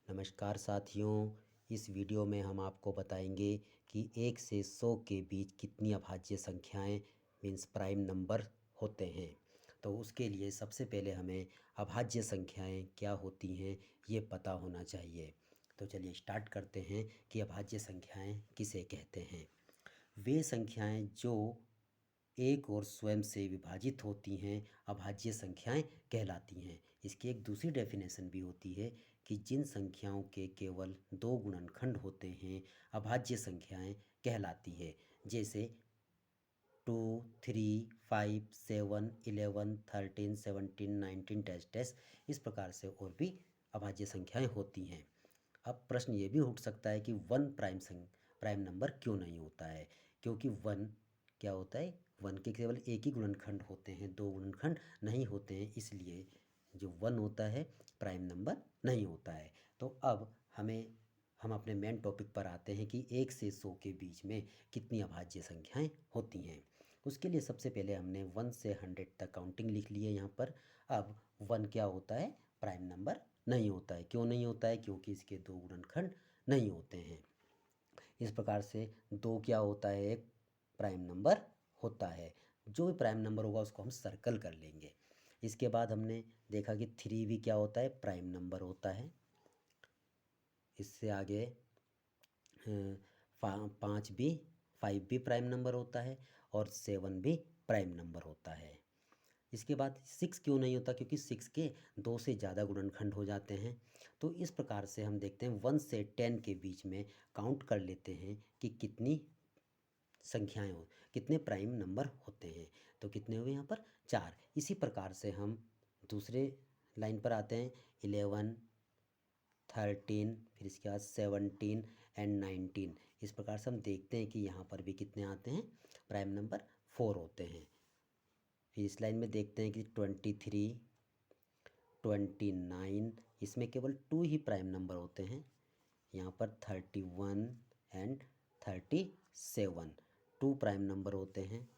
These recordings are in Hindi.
नमस्कार साथियों। इस वीडियो में हम आपको बताएंगे कि 1 से 100 के बीच कितनी अभाज्य संख्याएं मीन्स प्राइम नंबर होते हैं। तो उसके लिए सबसे पहले हमें अभाज्य संख्याएं क्या होती हैं ये पता होना चाहिए। तो चलिए स्टार्ट करते हैं कि अभाज्य संख्याएं किसे कहते हैं। वे संख्याएं जो एक और स्वयं से विभाजित होती हैं अभाज्य संख्याएं कहलाती हैं। इसकी एक दूसरी डेफिनेशन भी होती है कि जिन संख्याओं के केवल दो गुणनखंड होते हैं अभाज्य संख्याएं कहलाती है। जैसे 2, 3, 5, 7, 11, 13, 17, 19 डैश डैश, इस प्रकार से और भी अभाज्य संख्याएं होती हैं। अब प्रश्न ये भी उठ सकता है कि वन प्राइम नंबर क्यों नहीं होता है, क्योंकि वन क्या होता है, वन के केवल एक ही गुणनखंड होते हैं, दो गुणनखंड नहीं होते हैं, इसलिए जो वन होता है प्राइम नंबर नहीं होता है। तो अब हम अपने मेन टॉपिक पर आते हैं कि 1 से 100 के बीच में कितनी अभाज्य संख्याएं होती हैं। उसके लिए सबसे पहले हमने 1 से 100 तक काउंटिंग लिख ली है यहाँ पर। अब 1 क्या होता है, प्राइम नंबर नहीं होता है। क्यों नहीं होता है, क्योंकि इसके दो गुणनखंड नहीं होते हैं। इस प्रकार से 2 क्या होता है, एक प्राइम नंबर होता है। जो भी प्राइम नंबर होगा उसको हम सर्कल कर लेंगे। इसके बाद हमने देखा कि 3 भी क्या होता है, प्राइम नंबर होता है। इससे आगे 5 भी प्राइम नंबर होता है और 7 भी प्राइम नंबर होता है। इसके बाद 6 क्यों नहीं होता, क्योंकि 6 के 2 से ज़्यादा गुणनखंड हो जाते हैं। तो इस प्रकार से हम देखते हैं 1 से 10 के बीच में काउंट कर लेते हैं कि कितनी संख्याएं हो, कितने प्राइम नंबर होते हैं। तो कितने हुए यहाँ पर, 4। इसी प्रकार से हम दूसरे लाइन पर आते हैं, 11, 13, फिर इसके बाद 17 एंड 19। इस प्रकार से हम देखते हैं कि यहाँ पर भी कितने आते हैं, प्राइम नंबर 4 होते हैं। फिर इस लाइन में देखते हैं कि 23, 29, इसमें केवल 2 ही प्राइम नंबर होते हैं। यहाँ पर 31 एंड 37, 2 प्राइम नंबर होते हैं।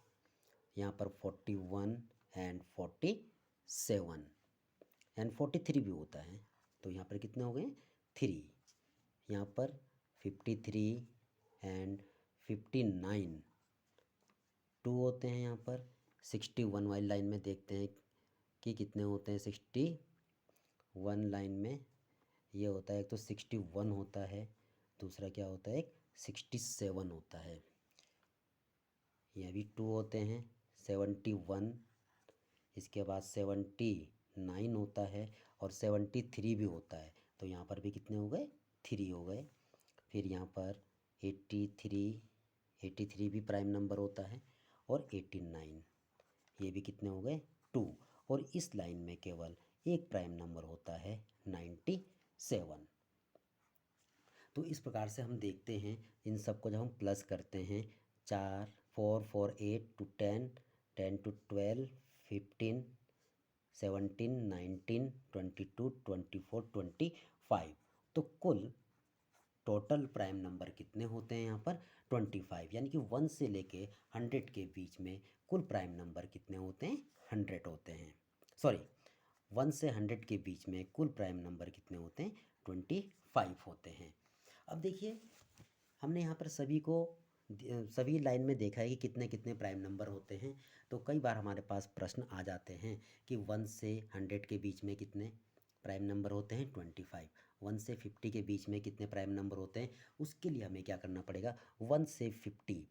यहाँ पर 41 एंड 47 एंड 43 भी होता है। तो यहाँ पर कितने हो गए, 3। यहाँ पर 53 एंड 59, 2 होते हैं। यहाँ पर 61 वाली लाइन में देखते हैं कि कितने होते हैं, 61 लाइन में ये होता है, एक तो 61 होता है, दूसरा क्या होता है, एक 67 होता है। यह भी 2 होते हैं, 71, इसके बाद 79 होता है और 73 भी होता है। तो यहाँ पर भी कितने हो गए, 3 हो गए। फिर यहाँ पर 83 भी प्राइम नंबर होता है और 89, ये भी कितने हो गए, 2। और इस लाइन में केवल एक प्राइम नंबर होता है, 97। तो इस प्रकार से हम देखते हैं इन सबको जब हम प्लस करते हैं, 4, 4, 4, 8 to 10, 10 to 12, 15, 17, 19, 22, 24, 25, तो कुल टोटल प्राइम नंबर कितने होते हैं यहाँ पर, 25। यानी कि 1 से लेके 100 के बीच में कुल प्राइम नंबर कितने होते हैं, 100 होते हैं। सॉरी, 1 से 100 के बीच में कुल प्राइम नंबर कितने होते हैं, 25 होते हैं। अब देखिए, हमने यहाँ पर सभी लाइन में देखा है कि कितने कितने प्राइम नंबर होते हैं। तो कई बार हमारे पास प्रश्न आ जाते हैं कि 1 से 100 के बीच में कितने प्राइम नंबर होते हैं, 25। 1 से 50 के बीच में कितने प्राइम नंबर होते हैं, उसके लिए हमें क्या करना पड़ेगा, 1 से 50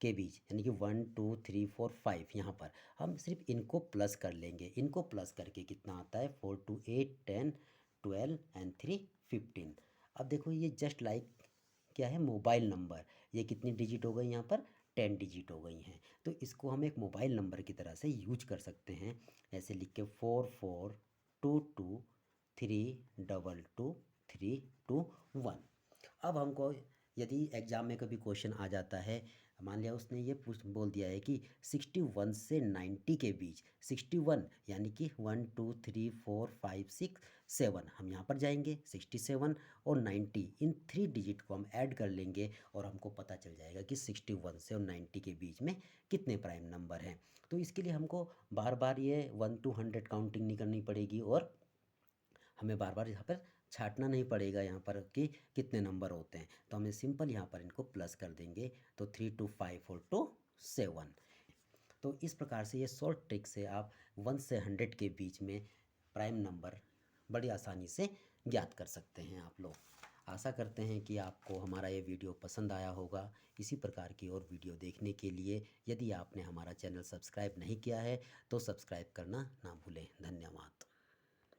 के बीच यानी कि 1, 2, 3, 4, 5, यहाँ पर हम सिर्फ इनको प्लस कर लेंगे। इनको प्लस करके कितना आता है, 4, 2, 8, 10, 12 एंड 3, 15। अब देखो ये जस्ट लाइक क्या है, मोबाइल नंबर। ये कितनी डिजिट हो गई यहाँ पर, 10 डिजिट हो गई हैं। तो इसको हम एक मोबाइल नंबर की तरह से यूज कर सकते हैं। ऐसे लिख के 4422322321। अब हमको यदि एग्ज़ाम में कभी क्वेश्चन आ जाता है, मान लिया उसने ये पूछ बोल दिया है कि 61 से 90 के बीच, 61 यानी कि 1, 2, 3, 4, 5, 6, 7, हम यहाँ पर जाएंगे 67 और 90, इन 3 डिजिट को हम ऐड कर लेंगे और हमको पता चल जाएगा कि 61 से और 90 के बीच में कितने प्राइम नंबर हैं। तो इसके लिए हमको बार बार ये 1 to 100 काउंटिंग नहीं करनी पड़ेगी और हमें बार बार यहाँ पर छाँटना नहीं पड़ेगा यहाँ पर कि कितने नंबर होते हैं, तो हमें सिंपल यहाँ पर इनको प्लस कर देंगे। तो 3 2 5 4 2 7। तो इस प्रकार से ये शॉर्ट ट्रिक से आप 1 से 100 के बीच में प्राइम नंबर बड़ी आसानी से ज्ञात कर सकते हैं आप लोग। आशा करते हैं कि आपको हमारा ये वीडियो पसंद आया होगा। इसी प्रकार की और वीडियो देखने के लिए यदि आपने हमारा चैनल सब्सक्राइब नहीं किया है तो सब्सक्राइब करना ना भूलें। धन्यवाद।